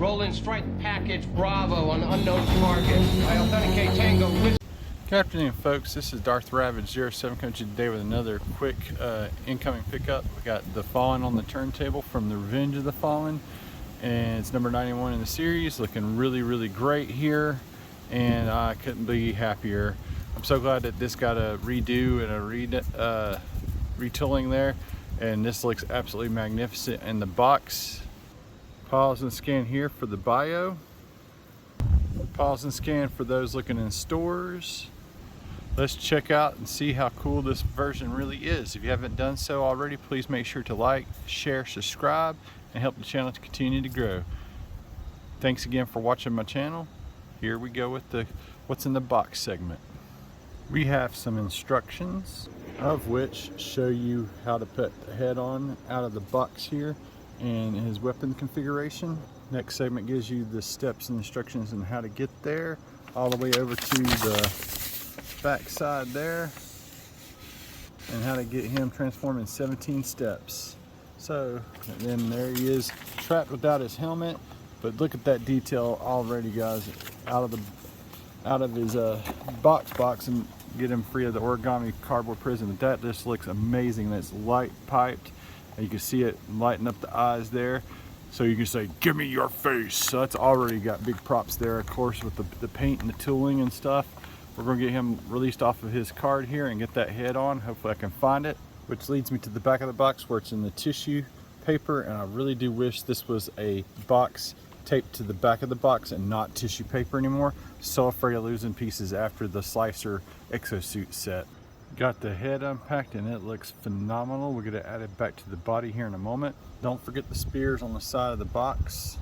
Roll-in strike package Bravo on unknown target. I authenticate Tango. Good afternoon, folks. This is Darth Ravage 07 coming to you today with another quick incoming pickup. We got The Fallen on the turntable from the Revenge of the Fallen, and it's number 91 in the series. Looking really great here, and I couldn't be happier. I'm so glad that this got a redo and a retooling there, and this looks absolutely magnificent in the box. Pause and scan here for the bio. Pause and scan for those looking in stores. Let's check out and see how cool this version really is. If you haven't done so already, please make sure to like, share, subscribe, and help the channel to continue to grow. Thanks again for watching my channel. Here we go with the what's in the box segment. We have some instructions, of which show you how to put the head on out of the box here and his weapon configuration. Next segment gives you the steps and instructions on how to get there, all the way over to the back side there, and how to get him transformed in 17 steps. So, and then there he is, trapped without his helmet. But look at that detail already, guys, out of his box and get him free of the origami cardboard prison. But that just looks amazing. That's light piped. You can see it lighten up the eyes there. So you can say, "Give me your face." So that's already got big props there, of course, with the paint and the tooling and stuff. We're gonna get him released off of his card here and get that head on. Hopefully I can find it. Which leads me to the back of the box where it's in the tissue paper, and I really do wish this was a box taped to the back of the box and not tissue paper anymore. So afraid of losing pieces after the Slicer exosuit set. Got the head unpacked and it looks phenomenal. We're gonna add it back to the body here in a moment. Don't forget the spears on the side of the box.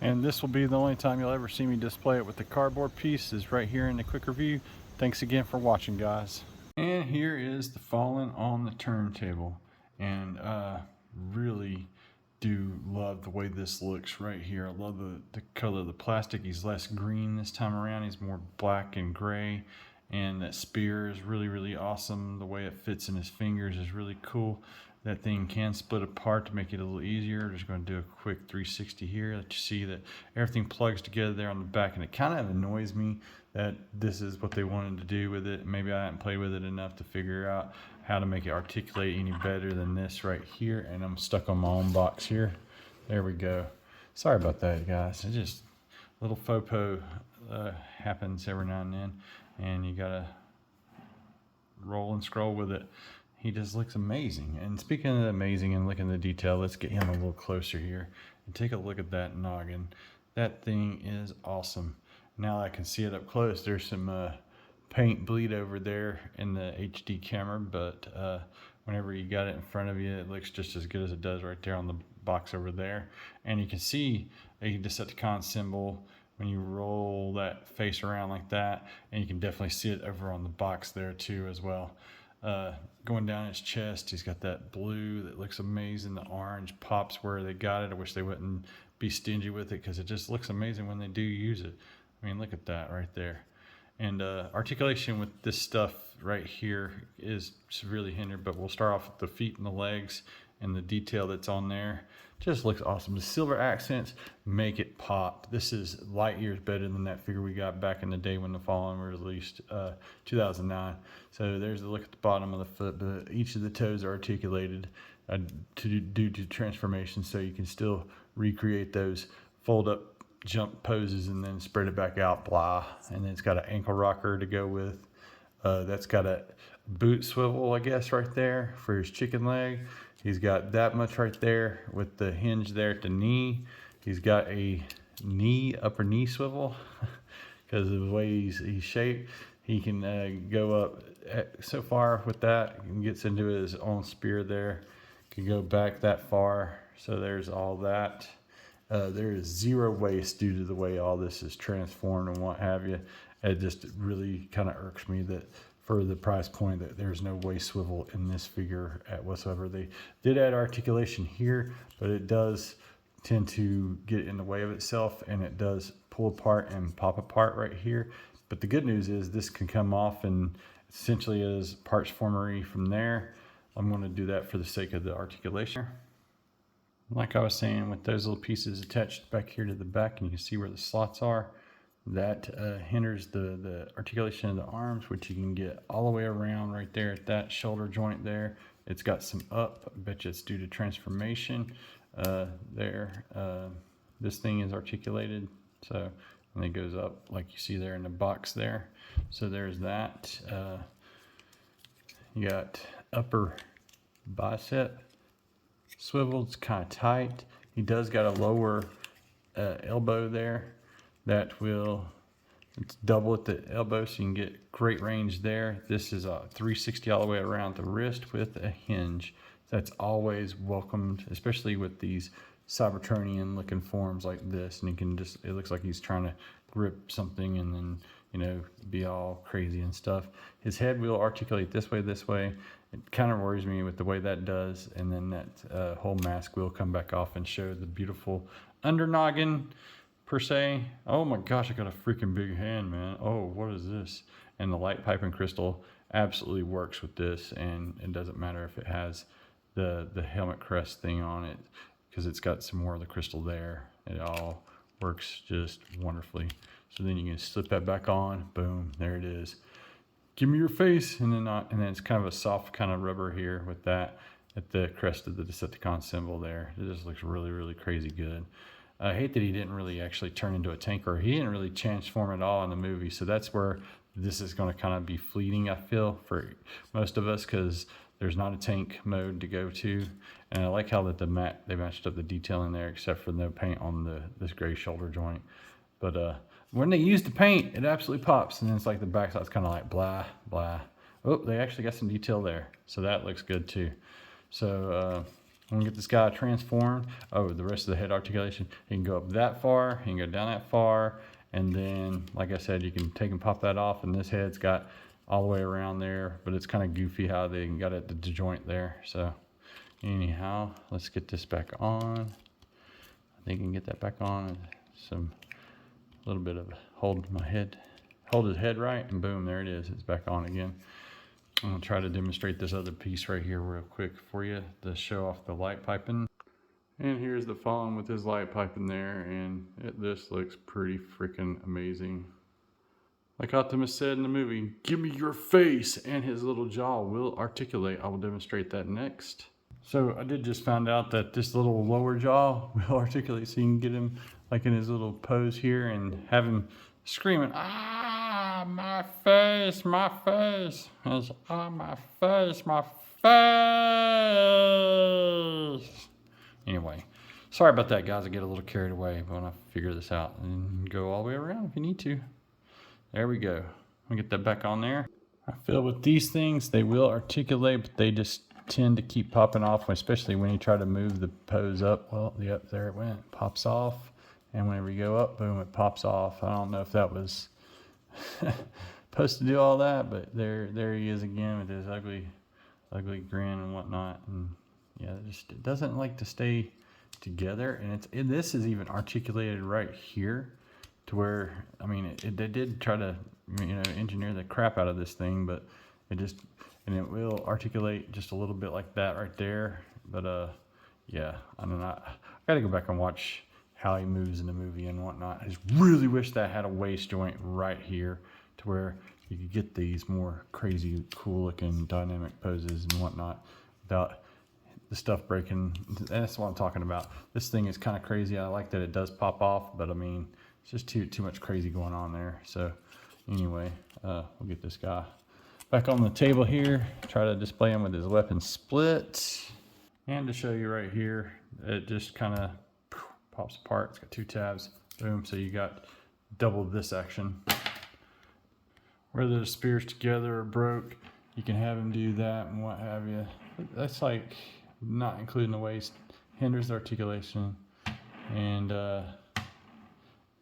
And this will be the only time you'll ever see me display it with the cardboard piece, is right here in the quick review. Thanks again for watching, guys. And here is the Fallen on the turntable. And really do love the way this looks right here. I love the color of the plastic. He's less green this time around. He's more black and gray. And that spear is really awesome. The way it fits in his fingers is really cool. That thing can split apart to make it a little easier. Just going to do a quick 360 here. Let you see that everything plugs together there on the back, and it kind of annoys me that this is what they wanted to do with it. Maybe I haven't played with it enough to figure out how to make it articulate any better than this right here. And I'm stuck on my own box here. There we go. Sorry about that, guys. It just a little faux pas happens every now and then, and you gotta roll and scroll with it. He just looks amazing. And speaking of amazing and looking at the detail, let's get him a little closer here and take a look at that noggin. That thing is awesome. Now I can see it up close. There's some paint bleed over there in the HD camera, but whenever you got it in front of you, it looks just as good as it does right there on the box over there. And you can see a Decepticon symbol when you roll that face around like that, and you can definitely see it over on the box there too as well. Going down his chest, he's got that blue that looks amazing. The orange pops where they got it. I wish they wouldn't be stingy with it, because it just looks amazing when they do use it. I mean, look at that right there. And articulation with this stuff right here is severely hindered, but we'll start off with the feet and the legs, and the detail that's on there just looks awesome. The silver accents make it pop. This is light years better than that figure we got back in the day when the Fallen was released, 2009. So there's a look at the bottom of the foot, but each of the toes are articulated due to transformation, so you can still recreate those fold up jump poses and then spread it back out, blah. And then it's got an ankle rocker to go with. That's got a boot swivel, I guess, right there for his chicken leg. He's got that much right there with the hinge there at the knee. He's got a upper knee swivel because of the way he's shaped. He can go up so far with that, and gets into his own spear there. Can go back that far. So there's all that. There is zero waste due to the way all this is transformed and what have you. It just really kind of irks me that for the price point that there's no waist swivel in this figure at whatsoever. They did add articulation here, but it does tend to get in the way of itself, and it does pull apart and pop apart right here. But the good news is this can come off and essentially as parts formery from there. I'm going to do that for the sake of the articulation. Like I was saying, with those little pieces attached back here to the back, and you can see where the slots are, that hinders the articulation of the arms, which you can get all the way around right there at that shoulder joint there. It's got some up. I bet you it's due to transformation there. This thing is articulated, so, and it goes up like you see there in the box there. So there's that. You got upper bicep swiveled, it's kind of tight. He does got a lower elbow there that will, it's double at the elbow, so you can get great range there. This is a 360 all the way around the wrist with a hinge. That's always welcomed, especially with these Cybertronian looking forms like this. And you can just, it looks like he's trying to grip something and then, you know, be all crazy and stuff. His head will articulate this way. It kind of worries me with the way that does. And then that whole mask will come back off and show the beautiful under noggin per se. Oh my gosh, I got a freaking big hand, man. Oh, what is this? And the light pipe and crystal absolutely works with this. And it doesn't matter if it has the helmet crest thing on it, because it's got some more of the crystal there. It all works just wonderfully. So then you can slip that back on, boom, there it is. Give me your face, and then it's kind of a soft kind of rubber here with that at the crest of the Decepticon symbol there. It just looks really, really crazy good. I hate that he didn't really actually turn into a tank, or he didn't really transform at all in the movie. So that's where this is going to kind of be fleeting, I feel, for most of us, because there's not a tank mode to go to. And I like how that they matched up the detail in there, except for no paint on this gray shoulder joint. But when they use the paint, it absolutely pops. And then it's like the backside's kind of like blah, blah. Oh, they actually got some detail there. So that looks good too. So I'm gonna get this guy transformed. Oh, the rest of the head articulation. He can go up that far, he can go down that far. And then, like I said, you can take and pop that off. And this head's got all the way around there, but it's kind of goofy how they got it at the joint there. So anyhow, let's get this back on. I think I can get that back on. A little bit of hold his head right, and boom, there it is. It's back on again. I'm gonna try to demonstrate this other piece right here real quick for you to show off the light piping. And here's the Fallen with his light piping there, and this looks pretty freaking amazing. Like Optimus said in the movie, give me your face, and his little jaw will articulate. I will demonstrate that next. So I did just find out that this little lower jaw will articulate, so you can get him like in his little pose here and have him screaming, ah, my face, my face. Ah, my face, my face. Anyway, sorry about that, guys. I get a little carried away when I figure this out, and go all the way around if you need to. There we go. I'll get that back on there. I feel with these things, they will articulate, but they just tend to keep popping off, especially when you try to move the pose up. Well, yep, there it went. It pops off. And whenever you go up, boom, it pops off. I don't know if that was supposed to do all that, but there he is again with his ugly grin and whatnot. And yeah, it doesn't like to stay together. And this is even articulated right here, to where, I mean, they did try to, you know, engineer the crap out of this thing, but it will articulate just a little bit like that right there. But yeah, I don't know. I gotta go back and watch how he moves in the movie and whatnot. I just really wish that had a waist joint right here, to where you could get these more crazy, cool looking dynamic poses and whatnot without the stuff breaking. And that's what I'm talking about. This thing is kind of crazy. I like that it does pop off, but I mean, it's just too much crazy going on there. So anyway, we'll get this guy back on the table here, try to display him with his weapon split. And to show you right here, it just kind of pops apart. It's got two tabs, boom. So you got double this action. Whether the spears together or broke, you can have him do that and what have you. That's like not including the waist, hinders the articulation. And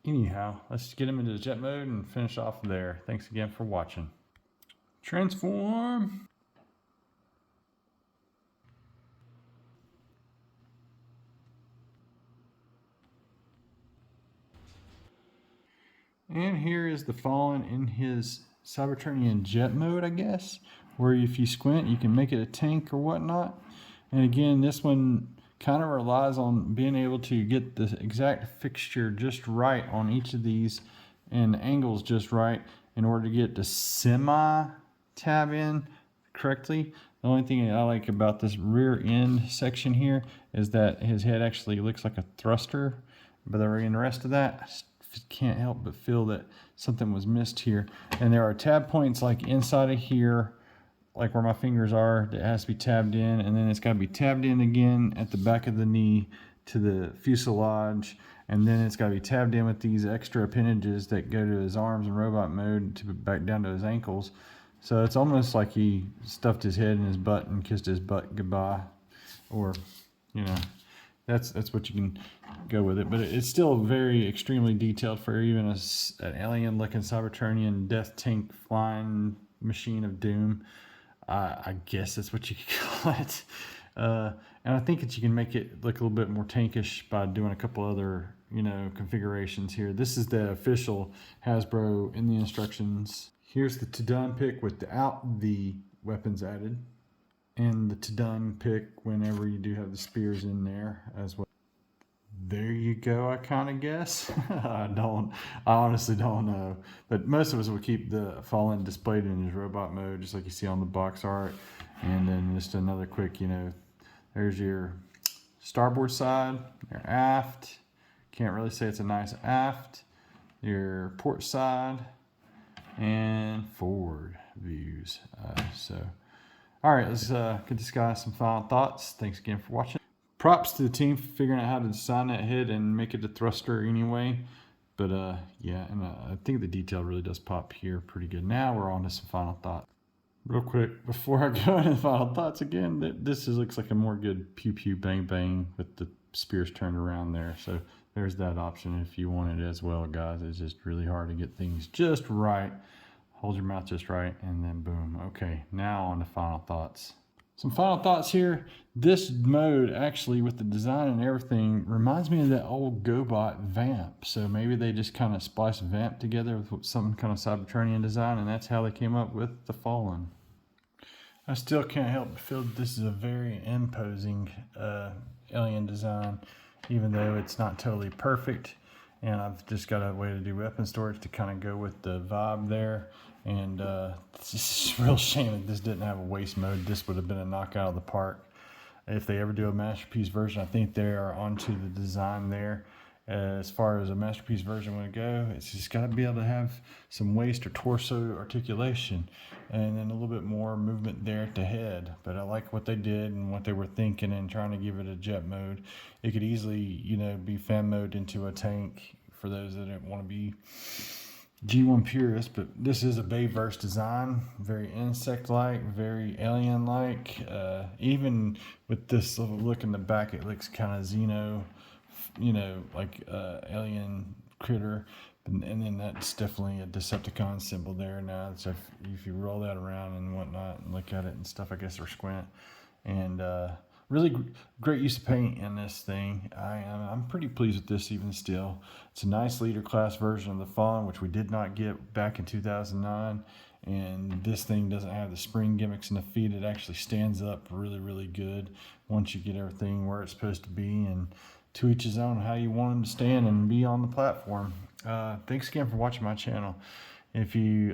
anyhow, let's get him into the jet mode and finish off there. Thanks again for watching. Transform. And here is the Fallen in his Cybertronian jet mode, I guess, where if you squint, you can make it a tank or whatnot. And again, this one kind of relies on being able to get the exact fixture just right on each of these and angles just right in order to get the semi tab in correctly. The only thing I like about this rear end section here is that his head actually looks like a thruster, but in the rest of that, I just can't help but feel that something was missed here. And there are tab points like inside of here, like where my fingers are, that has to be tabbed in, and then it's got to be tabbed in again at the back of the knee to the fuselage, and then it's got to be tabbed in with these extra appendages that go to his arms in robot mode to back down to his ankles. So it's almost like he stuffed his head in his butt and kissed his butt goodbye, or you know, that's what you can go with it. But it's still very extremely detailed for even an alien-looking Cybertronian death tank flying machine of doom. I guess that's what you could call it. And I think that you can make it look a little bit more tankish by doing a couple other, you know, configurations here. This is the official Hasbro in the instructions. Here's the to-done pick without the weapons added, and the to-done pick whenever you do have the spears in there as well. There you go, I kind of guess. I honestly don't know. But most of us will keep the Fallen displayed in his robot mode, just like you see on the box art. And then just another quick, you know, there's your starboard side, your aft. Can't really say it's a nice aft. Your port side and forward views. All right, let's get this guy some final thoughts. Thanks again for watching. Props to the team for figuring out how to design that head and make it a thruster anyway. But yeah, and I think the detail really does pop here pretty good. Now we're on to some final thoughts. Real quick, before I go into final thoughts again, this looks like a more good pew pew bang bang with the spears turned around there. So there's that option if you want it as well, guys. It's just really hard to get things just right. Hold your mouth just right, and then boom. Okay, now on to final thoughts. Some final thoughts here. This mode, actually, with the design and everything, reminds me of that old GoBot Vamp. So maybe they just kind of spliced Vamp together with some kind of Cybertronian design, and that's how they came up with the Fallen. I still can't help but feel that this is a very imposing alien design, even though it's not totally perfect. And I've just got a way to do weapon storage to kind of go with the vibe there. And it's just a real shame that this didn't have a waste mode. This would have been a knockout of the park. If they ever do a masterpiece version, I think they are onto the design there. As far as a masterpiece version would go, it's just got to be able to have some waist or torso articulation, and then a little bit more movement there at the head. But I like what they did and what they were thinking and trying to give it a jet mode. It could easily, you know, be fan mode into a tank for those that didn't want to be G1 purists, but this is a Bayverse design, very insect-like, very alien-like. Even with this little look in the back, it looks kind of Xeno, you know, like alien critter. And then that's definitely a Decepticon symbol there now. So if you roll that around and whatnot and look at it and stuff, I guess, or squint. And really great use of paint in this thing. I'm pretty pleased with this even still. It's a nice leader class version of the Fallen, which we did not get back in 2009. And this thing doesn't have the spring gimmicks in the feet. It actually stands up really, really good once you get everything where it's supposed to be. And to each his own how you want them to stand and be on the platform. Thanks again for watching my channel. If you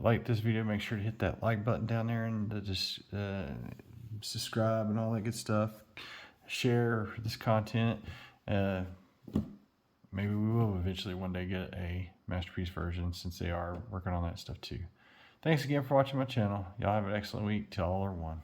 like this video, make sure to hit that like button down there and just subscribe and all that good stuff. Share this content. Maybe we will eventually one day get a masterpiece version, since they are working on that stuff too. Thanks again for watching my channel. Y'all have an excellent week. Till all are one.